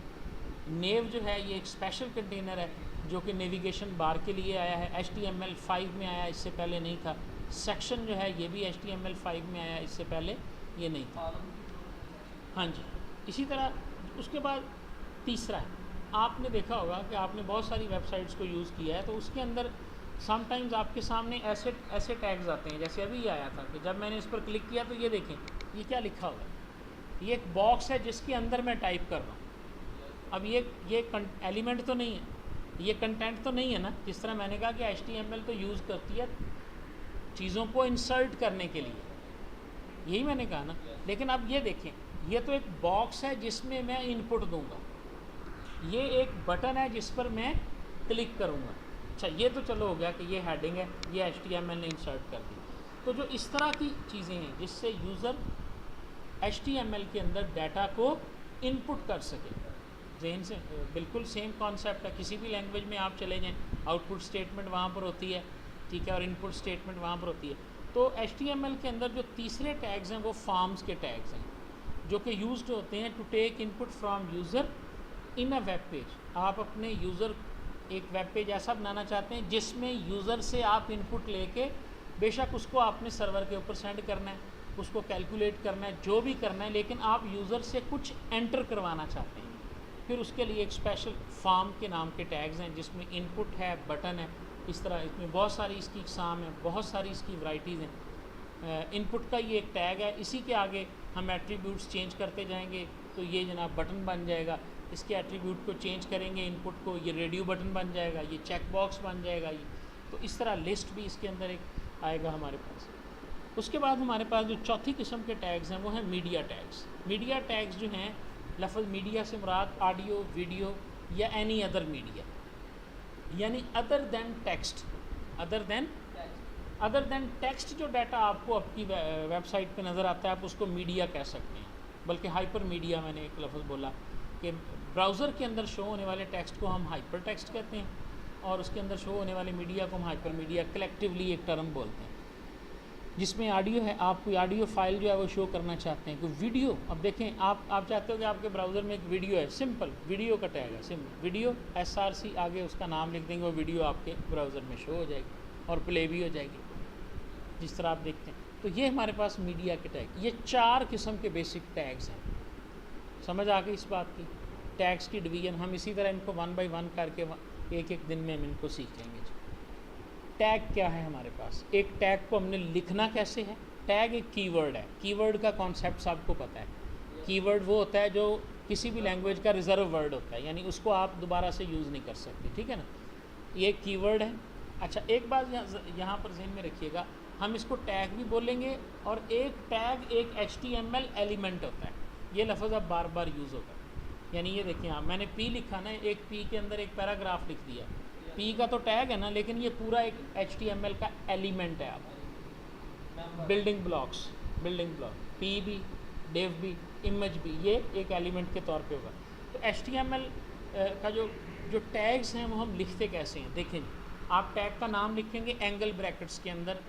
S1: नेव जो है ये एक स्पेशल कंटेनर है जो कि नेविगेशन बार के लिए आया है, HTML5 में आया, इससे पहले नहीं था। सेक्शन जो है ये भी HTML5 में आया, इससे पहले ये नहीं था। हाँ जी, इसी तरह उसके बाद तीसरा है, आपने देखा होगा कि आपने बहुत सारी वेबसाइट्स को यूज़ किया है, तो उसके अंदर समटाइम्स आपके सामने ऐसे टैग्स आते हैं, जैसे अभी आया था कि जब मैंने इस पर क्लिक किया तो ये देखें ये क्या लिखा हुआ है, ये एक बॉक्स है जिसके अंदर मैं टाइप कर रहा हूँ। अब ये एलिमेंट तो नहीं है, ये कंटेंट तो नहीं है ना। जिस तरह मैंने कहा कि HTML तो यूज़ करती है चीज़ों को इंसर्ट करने के लिए, यही मैंने कहा ना। लेकिन अब ये देखें, ये तो एक बॉक्स है जिसमें मैं इनपुट दूंगा, ये एक बटन है जिस पर मैं क्लिक करूँगा। अच्छा, ये तो चलो हो गया कि ये हेडिंग है, ये HTML ने इंसर्ट कर दी। तो जो इस तरह की चीज़ें हैं जिससे यूज़र HTML के अंदर डाटा को इनपुट कर सके, जहन से बिल्कुल सेम कॉन्सेप्ट है। किसी भी लैंग्वेज में आप चले जाएं, आउटपुट स्टेटमेंट वहाँ पर होती है, ठीक है, और इनपुट स्टेटमेंट वहाँ पर होती है। तो HTML के अंदर जो तीसरे टैग्स हैं वो फॉर्म्स के टैग्स हैं, जो कि यूज्ड होते हैं to take input from user in a web page. आप अपने यूज़र एक वेब पेज ऐसा बनाना चाहते हैं जिसमें यूज़र से आप इनपुट लेके, बेशक उसको आपने सर्वर के ऊपर सेंड करना है, उसको कैलकुलेट करना है, जो भी करना है, लेकिन आप यूज़र से कुछ एंटर करवाना चाहते हैं। फिर उसके लिए एक स्पेशल फॉर्म के नाम के टैग्स हैं जिसमें इनपुट है, बटन है, इस तरह इसमें बहुत सारी इसकी इकसाम है, बहुत सारी इसकी वैराइटीज़ हैं। इनपुट का ये एक टैग है, इसी के आगे हम एट्रीब्यूट्स चेंज करते जाएंगे तो ये जनाब बटन बन जाएगा। इसके एट्रीब्यूट को चेंज करेंगे इनपुट को, ये रेडियो बटन बन जाएगा, ये चेक बॉक्स बन जाएगा। ये तो इस तरह लिस्ट भी इसके अंदर एक आएगा हमारे पास। उसके बाद हमारे पास जो चौथी किस्म के टैग्स हैं वो हैं मीडिया टैग्स। मीडिया टैग्स जो हैं, लफ्ज़ मीडिया से मुराद ऑडियो, वीडियो या एनी अदर मीडिया, यानी other than text, other than text जो डाटा आपको आपकी वेबसाइट पे नज़र आता है, आप उसको मीडिया कह सकते हैं। बल्कि हाइपर मीडिया, मैंने एक लफ्ज़ बोला कि ब्राउज़र के अंदर शो होने वाले टेक्स्ट को हम हाइपर टेक्स्ट कहते हैं, और उसके अंदर शो होने वाले मीडिया को हम हाइपर मीडिया, कलेक्टिवली एक टर्म बोलते हैं। जिसमें ऑडियो है, आप कोई ऑडियो फाइल जो है वो शो करना चाहते हैं, कोई वीडियो, अब देखें आप चाहते हो कि आपके ब्राउज़र में एक वीडियो है, सिंपल वीडियो का टैग है, सिंपल वीडियो SRC आगे उसका नाम लिख देंगे, वो वीडियो आपके ब्राउज़र में शो हो जाएगी और प्ले भी हो जाएगी, जिस तरह आप देखते हैं। तो ये हमारे पास मीडिया के टैग, ये 4 किस्म के बेसिक टैग्स हैं। समझ आ गई इस बात की, टैग्स की डिवीजन। हम इसी तरह इनको 1 बाय 1 करके एक दिन में हम इनको सीख लेंगे। टैग क्या है हमारे पास? एक टैग को हमने लिखना कैसे है? टैग एक कीवर्ड है। कीवर्ड का कॉन्सेप्ट सबको पता है। कीवर्ड वो होता है जो किसी भी लैंग्वेज का रिजर्व वर्ड होता है, यानी उसको आप दोबारा से यूज़ नहीं कर सकते, ठीक है ना। ये कीवर्ड है। अच्छा, एक बात यहाँ पर ज़हन में रखिएगा, हम इसको टैग भी बोलेंगे, और एक टैग एक HTML एलिमेंट होता है। ये लफ्ज़ अब बार बार यूज़ होता है। यानी ये देखिए आप, मैंने P लिखा ना, एक P के अंदर एक पैराग्राफ लिख दिया, P का तो टैग है ना, लेकिन ये पूरा एक HTML का एलिमेंट है। आप बिल्डिंग ब्लॉक, P भी, div भी, इमेज भी, ये एक एलिमेंट के तौर पे होगा। तो HTML का जो टैग्स हैं वो हम लिखते कैसे हैं? देखें, आप टैग का नाम लिखेंगे एंगल ब्रैकेट्स के अंदर,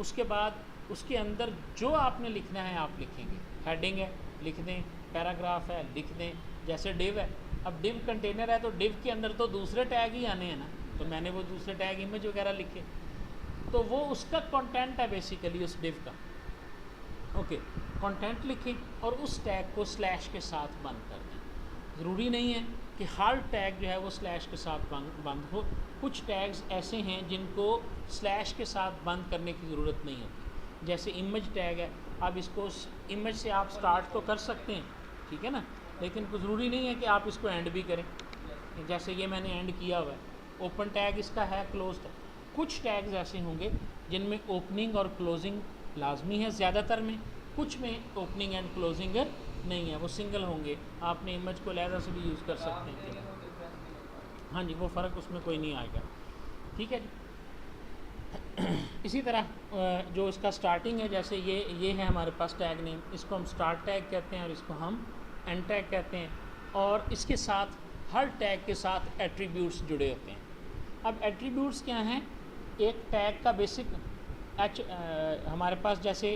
S1: उसके बाद उसके अंदर जो आपने लिखना है आप लिखेंगे। हेडिंग है, लिख दें, पैराग्राफ है, लिख दें, जैसे div है। अब div कंटेनर है तो div के अंदर तो दूसरे टैग ही आने हैं ना, तो मैंने वो दूसरे टैग इमेज वगैरह लिखे। तो वो उसका कंटेंट है बेसिकली उस डिव का। ओके, कंटेंट लिखें और उस टैग को स्लैश के साथ बंद कर दें। ज़रूरी नहीं है कि हर टैग जो है वो स्लैश के साथ बंद हो। कुछ टैग्स ऐसे हैं जिनको स्लैश के साथ बंद करने की ज़रूरत नहीं होती, जैसे इमेज टैग है। अब इसको इमेज से आप स्टार्ट तो कर सकते हैं, ठीक है ना, लेकिन ज़रूरी नहीं है कि आप इसको एंड भी करें। जैसे ये मैंने एंड किया हुआ है, ओपन टैग इसका है, क्लोज टैग। कुछ टैग्स ऐसे होंगे जिनमें ओपनिंग और क्लोजिंग लाजमी है ज़्यादातर में, कुछ में ओपनिंग एंड क्लोजिंग नहीं है, वो सिंगल होंगे। आपने इमेज को लहदा से भी यूज़ कर सकते हैं। हाँ जी, वो फ़र्क उसमें कोई नहीं आएगा, ठीक है जी। इसी तरह जो इसका स्टार्टिंग है, जैसे ये है हमारे पास टैग नेम, इसको हम स्टार्ट टैग कहते हैं और इसको हम एंड टैग कहते हैं। और इसके साथ हर टैग के साथ एट्रीब्यूट्स जुड़े होते हैं। अब एट्रीब्यूट्स क्या हैं? एक टैग का बेसिक हमारे पास जैसे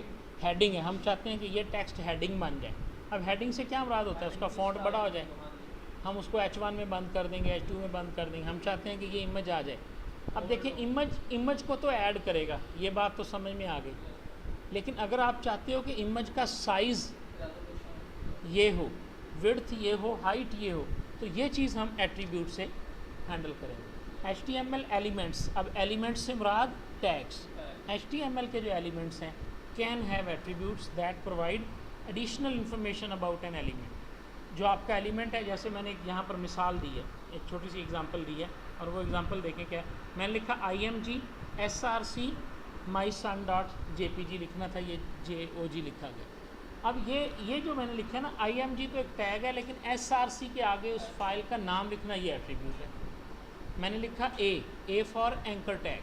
S1: हेडिंग है, हम चाहते हैं कि ये टेक्स्ट हेडिंग बन जाए। अब हेडिंग से क्या मुराद होता है? उसका फ़ॉन्ट बड़ा हो जाए, हम उसको H1 में बंद कर देंगे, H2 में बंद कर देंगे। हम चाहते हैं कि ये इमेज आ जाए। अब देखिए, इमेज को तो ऐड करेगा, ये बात तो समझ में आ गई। लेकिन अगर आप चाहते हो कि इमेज का साइज़ ये हो, विड्थ ये हो, हाइट ये हो, तो ये चीज़ हम एट्रीब्यूट से हैंडल करेंगे। HTML एलिमेंट्स, अब एलिमेंट्स से मुराद टैग्स। HTML के जो एलिमेंट्स हैं can have attributes that provide additional information about an element. जो आपका एलिमेंट है, जैसे मैंने यहाँ पर मिसाल दी है, एक छोटी सी एग्जांपल दी है, और वो एग्जांपल देखें क्या है। मैंने लिखा IMG SRC mysun.jpg लिखना था, ये JOG लिखा गया। अब ये जो मैंने लिखा है ना, IMG तो एक टैग है, लेकिन SRC के आगे उस फाइल का नाम लिखना ये एट्रीब्यूट है। मैंने लिखा A फॉर एंकर टैग,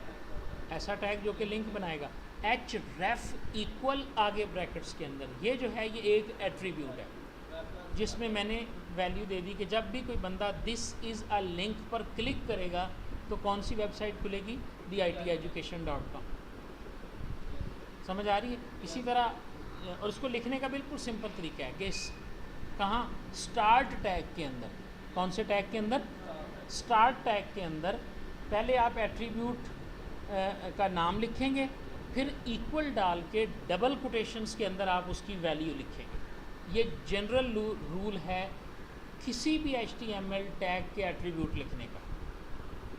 S1: ऐसा टैग जो कि लिंक बनाएगा। href इक्वल आगे ब्रैकेट्स के अंदर, ये जो है ये एक एट्रीब्यूट है जिसमें मैंने वैल्यू दे दी कि जब भी कोई बंदा दिस इज़ अ लिंक पर क्लिक करेगा तो कौन सी वेबसाइट खुलेगी? theiteducation.com। समझ आ रही है? इसी तरह, और इसको लिखने का बिल्कुल सिंपल तरीका है कि कहाँ? स्टार्ट टैग के अंदर। कौन से टैग के अंदर? स्टार्ट टैग के अंदर पहले आप एट्रीब्यूट का नाम लिखेंगे, फिर इक्वल डाल के डबल कोटेशंस के अंदर आप उसकी वैल्यू लिखेंगे। ये जनरल रूल है किसी भी HTML टैग के एट्रीब्यूट लिखने का,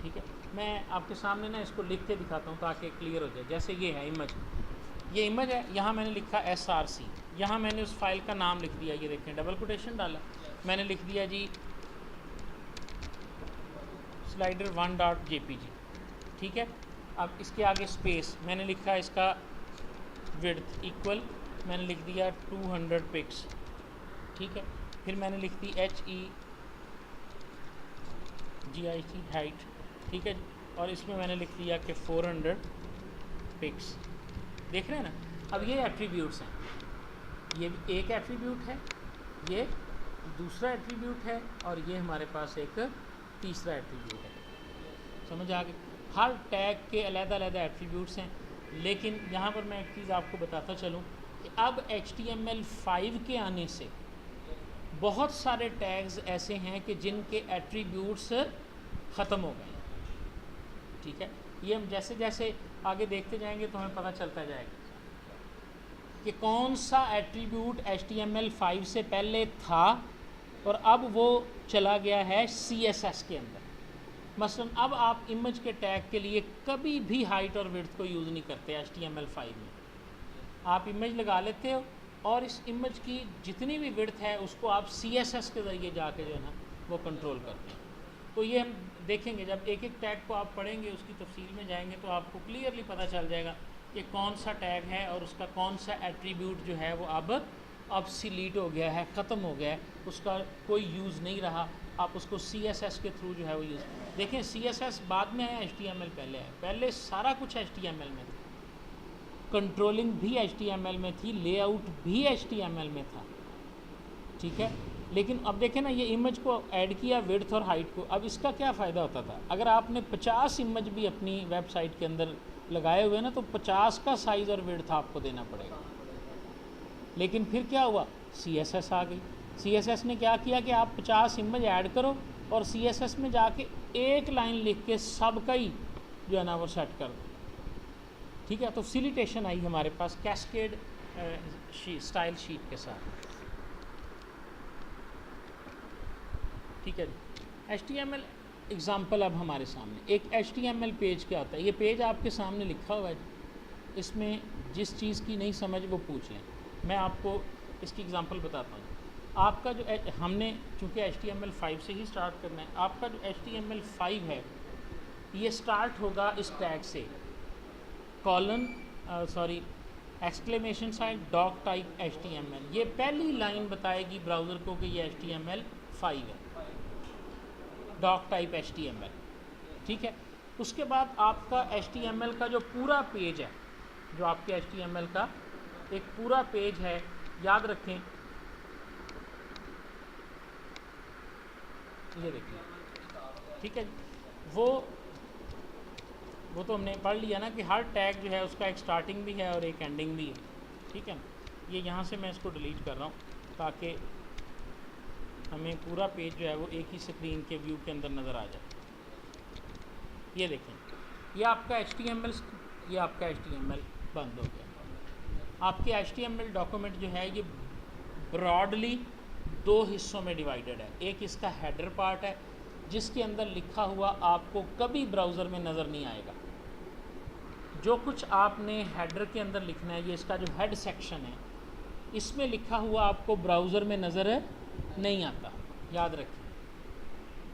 S1: ठीक है। मैं आपके सामने ना इसको लिख के दिखाता हूँ ताकि क्लियर हो जाए। जैसे ये है इमेज, ये इमेज है, यहाँ मैंने लिखा SRC, यहाँ मैंने उस फाइल का नाम लिख दिया, ये देखें डबल कोटेशन डाला, मैंने लिख दिया जी slider1.jpg, ठीक है। अब इसके आगे स्पेस, मैंने लिखा इसका विड्थ इक्वल, मैंने लिख दिया 200 पिक्स, ठीक है। फिर मैंने लिख दी HEGIT हाइट, ठीक है। और इसमें मैंने लिख दिया कि 400 पिक्स। देख रहे हैं ना? अब ये एट्रीब्यूट्स हैं, ये एक एट्रीब्यूट है, ये दूसरा एट्रीब्यूट है, और ये हमारे पास एक तीसरा एट्रीब्यूट है। समझ आ गई? हर टैग के अलग-अलग एट्रीब्यूट्स हैं। लेकिन यहाँ पर मैं एक चीज़ आपको बताता चलूँ कि अब HTML5 के आने से बहुत सारे टैग्स ऐसे हैं कि जिनके एट्रीब्यूट्स ख़त्म हो गए, ठीक है। ये हम जैसे जैसे आगे देखते जाएंगे तो हमें पता चलता जाएगा कि कौन सा एट्रीब्यूट HTML5 से पहले था और अब वो चला गया है CSS के अंदर। मसलन अब आप इमेज के टैग के लिए कभी भी हाइट और विड्थ को यूज़ नहीं करते HTML5 में। आप इमेज लगा लेते हो और इस इमेज की जितनी भी विड्थ है उसको आप CSS के ज़रिए जाके जो है ना वो कंट्रोल करते हैं। तो ये हम देखेंगे, जब एक एक टैग को आप पढ़ेंगे, उसकी तफसील में जाएंगे तो आपको क्लियरली पता चल जाएगा कि कौन सा टैग है और उसका कौन सा एट्रीब्यूट जो है वो अब ऑब्सोलीट हो गया है, ख़त्म हो गया है, उसका कोई यूज़ नहीं रहा। आप उसको CSS के थ्रू जो है वो यूज़, देखें CSS बाद में है, HTML पहले है। पहले सारा कुछ HTML में था, कंट्रोलिंग भी HTML में थी, लेआउट भी HTML में था, ठीक है। लेकिन अब देखें ना, ये इमेज को ऐड किया, विड्थ और हाइट को। अब इसका क्या फ़ायदा होता था? अगर आपने 50 इमेज भी अपनी वेबसाइट के अंदर लगाए हुए ना, तो 50 का साइज़ और विड्थ आपको देना पड़ेगा। लेकिन फिर क्या हुआ? CSS आ गई। CSS ने क्या किया कि आप 50 इमेज ऐड करो और CSS में जाके एक लाइन लिख के सबका ही जो है ना वो सेट कर दो। ठीक है, तो फैसिलिटेशन आई हमारे पास कैस्केड स्टाइल शीट के साथ। ठीक है जी, HTML एग्ज़ाम्पल अब हमारे सामने। एक HTML पेज क्या होता है? ये पेज आपके सामने लिखा हुआ है, इसमें जिस चीज़ की नहीं समझ वो पूछ लें। मैं आपको इसकी एग्ज़ाम्पल बताता हूँ। आपका जो हमने चूँकि HTML5 से ही स्टार्ट करना है, आपका जो HTML5 है ये स्टार्ट होगा इस टैग से colon exclamation sign doctype HTML। ये पहली लाइन बताएगी ब्राउज़र को कि ये HTML5 है, डॉक टाइप HTML। ठीक है, उसके बाद आपका HTML का जो पूरा पेज है, जो आपके HTML का एक पूरा पेज है, याद रखें, ये देखिए। ठीक है, वो तो हमने पढ़ लिया ना कि हर टैग जो है उसका एक स्टार्टिंग भी है और एक एंडिंग भी है। ठीक है, ये यहाँ से मैं इसको डिलीट कर रहा हूँ ताकि हमें पूरा पेज जो है वो एक ही स्क्रीन के व्यू के अंदर नज़र आ जाए। ये देखें, ये आपका HTML, ये आपका HTML बंद हो गया। आपके HTML डॉक्यूमेंट जो है ये ब्रॉडली दो हिस्सों में डिवाइडेड है। एक इसका हेडर पार्ट है जिसके अंदर लिखा हुआ आपको कभी ब्राउज़र में नज़र नहीं आएगा। जो कुछ आपने हेडर के अंदर लिखना है, ये इसका जो हेड सेक्शन है, इसमें लिखा हुआ आपको ब्राउज़र में नज़र नहीं आता। याद रखें,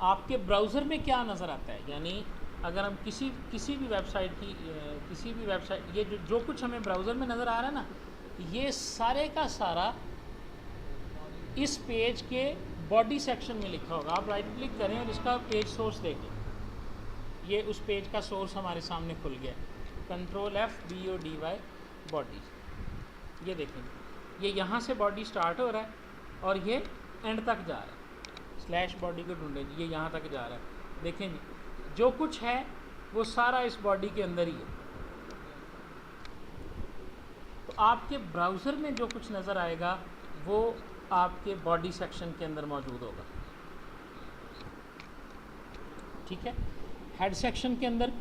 S1: आपके ब्राउज़र में क्या नज़र आता है, यानी अगर हम किसी भी वेबसाइट की ये जो कुछ हमें ब्राउज़र में नज़र आ रहा है ना, ये सारे का सारा इस पेज के बॉडी सेक्शन में लिखा होगा। आप राइट क्लिक करें और इसका पेज सोर्स देखें, ये उस पेज का सोर्स हमारे सामने खुल गया। Ctrl F BODY बॉडी, ये देखें, ये यहाँ से बॉडी स्टार्ट हो रहा है और ये एंड तक जा रहा है। स्लैश बॉडी को ढूंढें, ये यहाँ तक जा रहा है। देखें जी, जो कुछ है वो सारा इस बॉडी के अंदर ही है। तो आपके ब्राउज़र में जो कुछ नज़र आएगा वो आपके बॉडी सेक्शन के अंदर मौजूद होगा। ठीक है, हेड सेक्शन के अंदर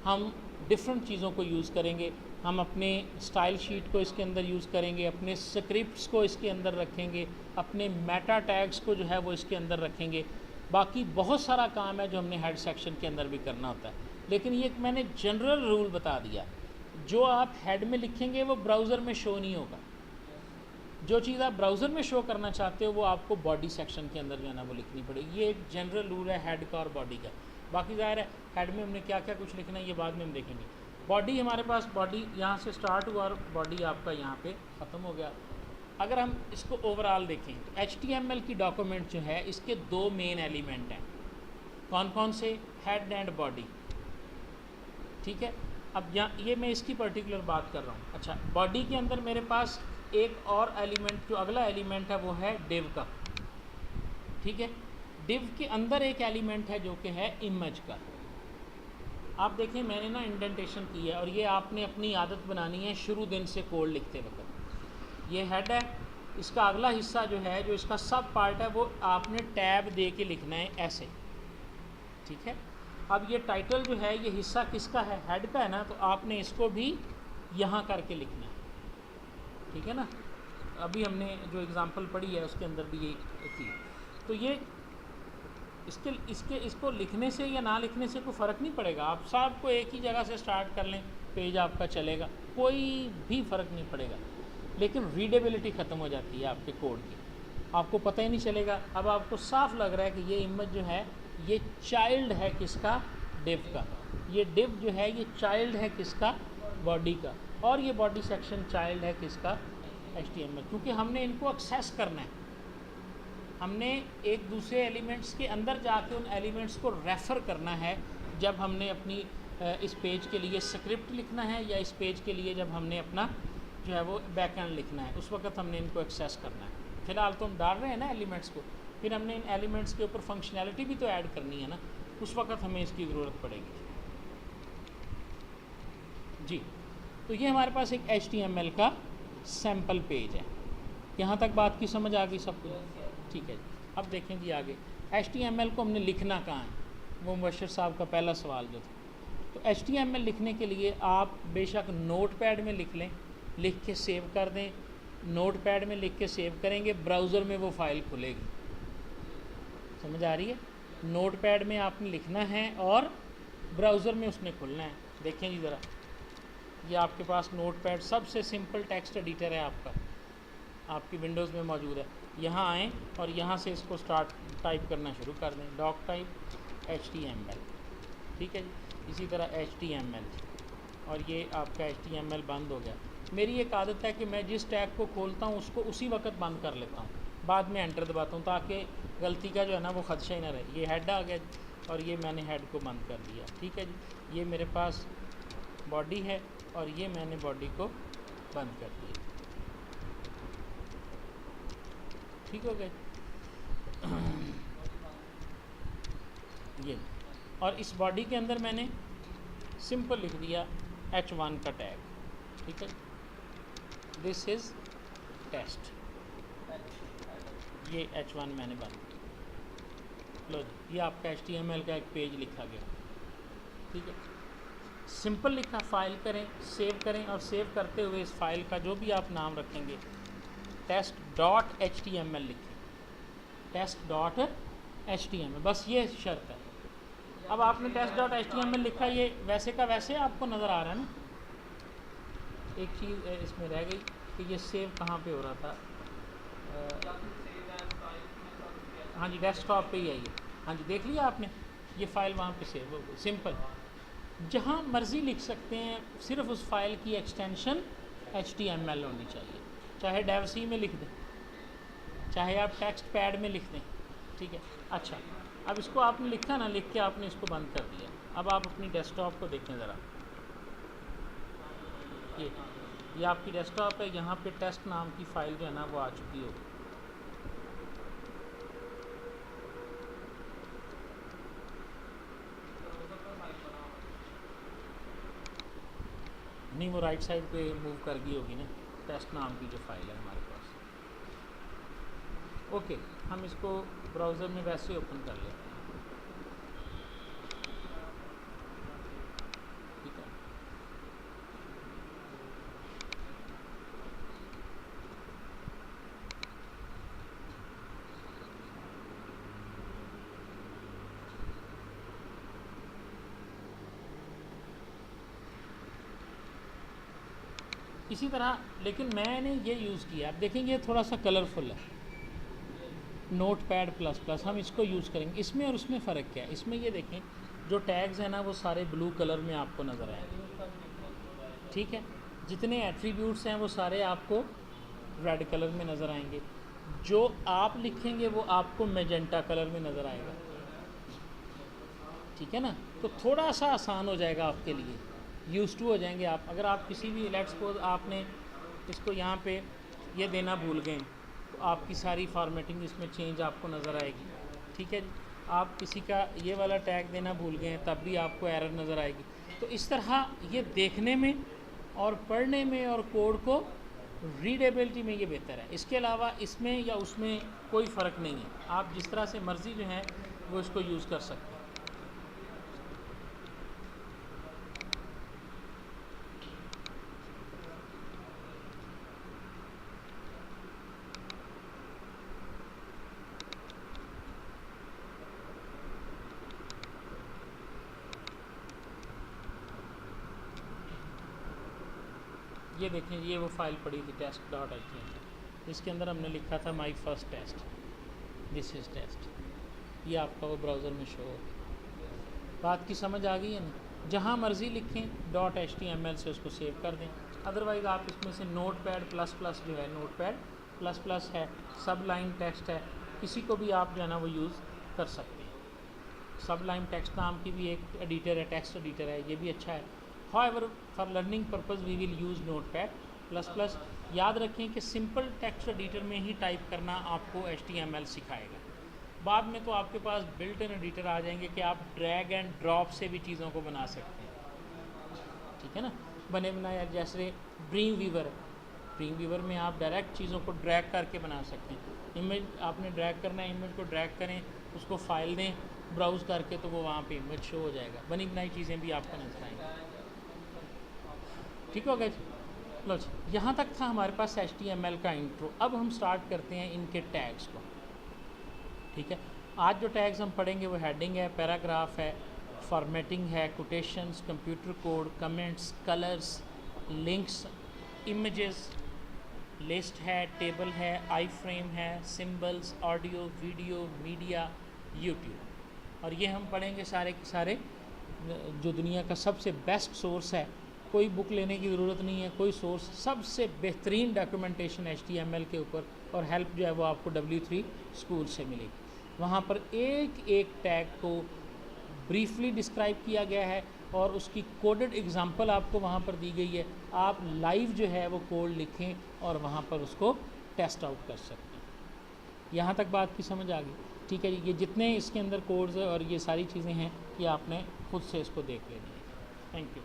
S1: हम डिफरेंट चीज़ों को यूज़ करेंगे। हम अपने स्टाइल शीट को इसके अंदर यूज़ करेंगे, अपने स्क्रिप्ट्स को इसके अंदर रखेंगे, अपने मेटा टैग्स को जो है वो इसके अंदर रखेंगे। बाकी बहुत सारा काम है जो हमने हेड सेक्शन के अंदर भी करना होता है, लेकिन ये मैंने जनरल रूल बता दिया। जो आप हेड में लिखेंगे वो ब्राउज़र में शो नहीं होगा। जो चीज़ आप ब्राउज़र में शो करना चाहते हो वो आपको बॉडी सेक्शन के अंदर जो है ना वो लिखनी पड़ेगी। ये एक जनरल रूल है हेड का और बॉडी का। बाकी ज़ाहिर है हेड में हमने क्या क्या कुछ लिखना है ये बाद में हम देखेंगे। बॉडी, हमारे पास बॉडी यहाँ से स्टार्ट हुआ और बॉडी आपका यहाँ पे ख़त्म हो गया। अगर हम इसको ओवरऑल देखें तो HTML की डॉक्यूमेंट जो है इसके दो मेन एलिमेंट हैं। कौन कौन से? Head and body. ठीक है, अब यहाँ ये मैं इसकी पर्टिकुलर बात कर रहा हूँ। अच्छा, बॉडी के अंदर मेरे पास एक और एलिमेंट, जो अगला एलिमेंट है वो है डिव का। ठीक है, डिव के अंदर एक एलिमेंट है जो कि है इमेज का। आप देखें, मैंने ना इंडेंटेशन की है और ये आपने अपनी आदत बनानी है शुरू दिन से कोड लिखते वक्त। ये हेड है, इसका अगला हिस्सा जो है, जो इसका सब पार्ट है, वो आपने टैब दे के लिखना है ऐसे। ठीक है, अब ये टाइटल जो है ये हिस्सा किसका है? हेड का है ना, तो आपने इसको भी यहाँ करके लिखना है। ठीक है ना, अभी हमने जो एग्ज़ाम्पल पढ़ी है उसके अंदर भी ये थी। तो ये इसको लिखने से या ना लिखने से कोई फ़र्क नहीं पड़ेगा। आप सबको एक ही जगह से स्टार्ट कर लें, पेज आपका चलेगा, कोई भी फ़र्क नहीं पड़ेगा। लेकिन रीडेबिलिटी ख़त्म हो जाती है आपके कोड की, आपको पता ही नहीं चलेगा। अब आपको साफ लग रहा है कि ये इमेज जो है ये चाइल्ड है किसका? डिव का। ये डिव जो है ये चाइल्ड है किसका? बॉडी का। और ये बॉडी सेक्शन चाइल्ड है किसका? HTML। क्योंकि हमने इनको एक्सेस करना है, हमने एक दूसरे एलिमेंट्स के अंदर जाके उन एलिमेंट्स को रेफ़र करना है। जब हमने अपनी इस पेज के लिए स्क्रिप्ट लिखना है या इस पेज के लिए जब हमने अपना जो है वो बैकएंड लिखना है, उस वक्त हमने इनको एक्सेस करना है। फ़िलहाल तो हम डाल रहे हैं ना एलिमेंट्स को, फिर हमने इन एलिमेंट्स के ऊपर फंक्शनैलिटी भी तो ऐड करनी है ना, उस वक्त हमें इसकी ज़रूरत पड़ेगी जी। तो ये हमारे पास एक HTML का सैम्पल पेज है। यहाँ तक बात की समझ आ गई सबको? ठीक है, अब देखें जी आगे HTML को हमने लिखना कहाँ है, वो मुबश्शिर साहब का पहला सवाल जो था। तो HTML लिखने के लिए आप बेशक नोटपैड में लिख लें, लिख के सेव कर दें। नोटपैड में लिख के सेव करेंगे, ब्राउज़र में वो फाइल खुलेगी। समझ आ रही है? नोटपैड में आपने लिखना है और ब्राउज़र में उसने खुलना है। देखें जी ज़रा, ये आपके पास नोटपैड सबसे सिंपल टेक्स्ट एडिटर है आपका, आपकी विंडोज़ में मौजूद है। यहाँ आएँ और यहाँ से इसको टाइप करना शुरू कर दें, डॉक टाइप HTML, ठीक है जी। इसी तरह HTML, और ये आपका HTML बंद हो गया। मेरी एक आदत है कि मैं जिस टैग को खोलता हूँ उसको उसी वक्त बंद कर लेता हूँ, बाद में एंटर दबाता हूँ ताकि गलती का जो है ना वो खदशा ही ना रहे। ये हेड आ गया और ये मैंने हेड को बंद कर दिया, ठीक है जी। ये मेरे पास बॉडी है और ये मैंने बॉडी को बंद कर दिया, ठीक हो गया ये। और इस बॉडी के अंदर मैंने सिंपल लिख दिया H1 का टैग, ठीक है। दिस इज़ टेस्ट, ये H1 मैंने बंद। लो जी, ये आपका HTML का एक पेज लिखा गया, ठीक है। सिंपल लिखा, फाइल करें, सेव करें और सेव करते हुए इस फाइल का जो भी आप नाम रखेंगे test.html लिखें, test.html, बस ये शर्त है। अब आपने test.html लिखा, ये वैसे का वैसे आपको नज़र आ रहा है ना। एक चीज़ इसमें रह गई कि ये सेव कहाँ पे हो रहा था। हाँ जी, डेस्कटॉप पे ही है ये। हाँ जी, देख लिया आपने, ये फ़ाइल वहाँ पे सेव हो गई। सिंपल, जहाँ मर्ज़ी लिख सकते हैं, सिर्फ उस फाइल की एक्सटेंशन HTML होनी चाहिए। चाहे डेव-सी में लिख दें, चाहे आप टेक्स्ट पैड में लिख दें, ठीक है। अच्छा, अब इसको आपने लिखा ना, लिख के आपने इसको बंद कर दिया। अब आप अपनी डेस्कटॉप को देखें ज़रा, ये आपकी डेस्कटॉप है। यहाँ पे टेस्ट नाम की फ़ाइल जो है ना वो आ चुकी होगी। नहीं, वो राइट साइड पे मूव कर गई होगी ना, टेस्ट नाम की जो फाइल है हमारे पास। ओके, हम इसको ब्राउज़र में वैसे ओपन कर लेते हैं, ठीक है। इसी तरह, लेकिन मैंने ये यूज़ किया, आप देखेंगे थोड़ा सा कलरफुल है, नोटपैड प्लस प्लस, हम इसको यूज़ करेंगे। इसमें और उसमें फ़र्क क्या है? इसमें ये देखें, जो टैग्स हैं ना वो सारे ब्लू कलर में आपको नज़र आएंगे, ठीक है। जितने एट्रीब्यूट्स हैं वो सारे आपको रेड कलर में नज़र आएंगे। जो आप लिखेंगे वो आपको मैजेंटा कलर में नज़र आएगा, ठीक है ना। तो थोड़ा सा आसान हो जाएगा आपके लिए, यूज़ टू हो जाएंगे आप। अगर आप किसी भी, लेट्स सपोज आपने इसको यहाँ पे ये देना भूल गए तो आपकी सारी फॉर्मेटिंग इसमें चेंज आपको नज़र आएगी, ठीक है। आप किसी का ये वाला टैग देना भूल गए तब भी आपको एरर नज़र आएगी। तो इस तरह ये देखने में और पढ़ने में और कोड को रीडेबिलिटी में ये बेहतर है। इसके अलावा इसमें या उसमें कोई फ़र्क नहीं है, आप जिस तरह से मर्ज़ी जो है वो इसको यूज़ कर सकते हैं। ये देखें, ये वो फाइल पड़ी थी test.html, इसके अंदर हमने लिखा था my first test, this is test. ये आपका वो ब्राउज़र में शो हो। बात की समझ आ गई है ना? जहाँ मर्ज़ी लिखें .html से उसको सेव कर दें। अदरवाइज़ आप इसमें से नोटपैड प्लस प्लस जो है, नोटपैड प्लस प्लस है, सब लाइन टेक्स्ट है, किसी को भी आप जो है ना वो यूज़ कर सकते हैं। सब लाइन टेक्स्ट नाम की भी एक एडिटर है, टेक्स्ट एडिटर है, ये भी अच्छा है। However, for learning purpose we will use Notepad plus plus. याद रखें कि सिंपल टेक्स्ट एडिटर में ही टाइप करना आपको HTML सिखाएगा। बाद में तो आपके पास बिल्ट इन एडिटर आ जाएंगे कि आप ड्रैग एंड ड्रॉप से भी चीज़ों को बना सकते हैं, ठीक है ना। बने बनाए, जैसे ड्रीम वीवर है, ड्रीम वीवर में आप डायरेक्ट चीज़ों को ड्रैग करके बना सकते हैं। इमेज आपने ड्रैग करना है, इमेज को ड्रैग करें, उसको फाइल दें, ब्राउज़ करके तो वो वहाँ पे इमेज शो हो जाएगा, बनी बनाई चीज़ें भी आपको नजर आएंगी। ठीक हो गया जी? लो जी, यहाँ तक था हमारे पास HTML का इंट्रो। अब हम स्टार्ट करते हैं इनके टैग्स को। ठीक है, आज जो टैग्स हम पढ़ेंगे वो हेडिंग है, पैराग्राफ है, फॉर्मेटिंग है, quotations, computer code, comments, colours, links, images, list है, टेबल है, आई फ्रेम है, symbols, audio, video, media, YouTube. और ये हम पढ़ेंगे सारे के सारे जो दुनिया का सबसे बेस्ट सोर्स है, कोई बुक लेने की ज़रूरत नहीं है, कोई सोर्स, सबसे बेहतरीन डॉक्यूमेंटेशन HTML के ऊपर और हेल्प जो है वो आपको W3 स्कूल से मिलेगी। वहाँ पर एक एक टैग को ब्रीफली डिस्क्राइब किया गया है और उसकी कोडेड एग्जांपल आपको वहाँ पर दी गई है। आप लाइव जो है वो कोड लिखें और वहाँ पर उसको टेस्ट आउट कर सकते हैं। यहाँ तक बात की समझ आ गई? ठीक है जी, ये जितने इसके अंदर कोड्स है और ये सारी चीज़ें हैं, ये आपने खुद से इसको देख लेनी है। Thank you.